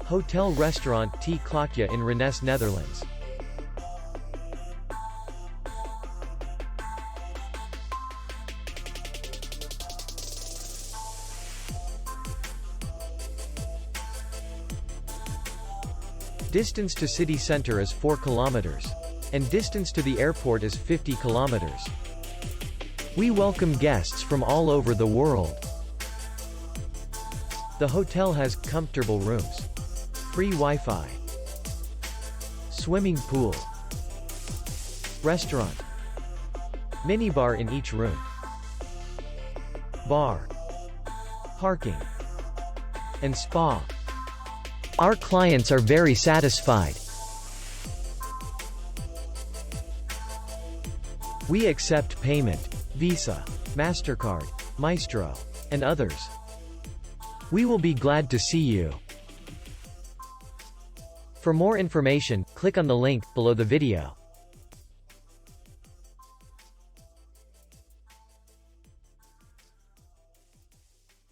Hotel Restaurant T Klokje in Renesse, Netherlands. Distance to city center is 4 kilometers. And distance to the airport is 50 kilometers. We welcome guests from all over the world. The hotel has comfortable rooms, free Wi-Fi, swimming pool, restaurant, minibar in each room, bar, parking, and spa. Our clients are very satisfied. We accept payment, Visa, MasterCard, Maestro, and others. We will be glad to see you. For more information, click on the link below the video.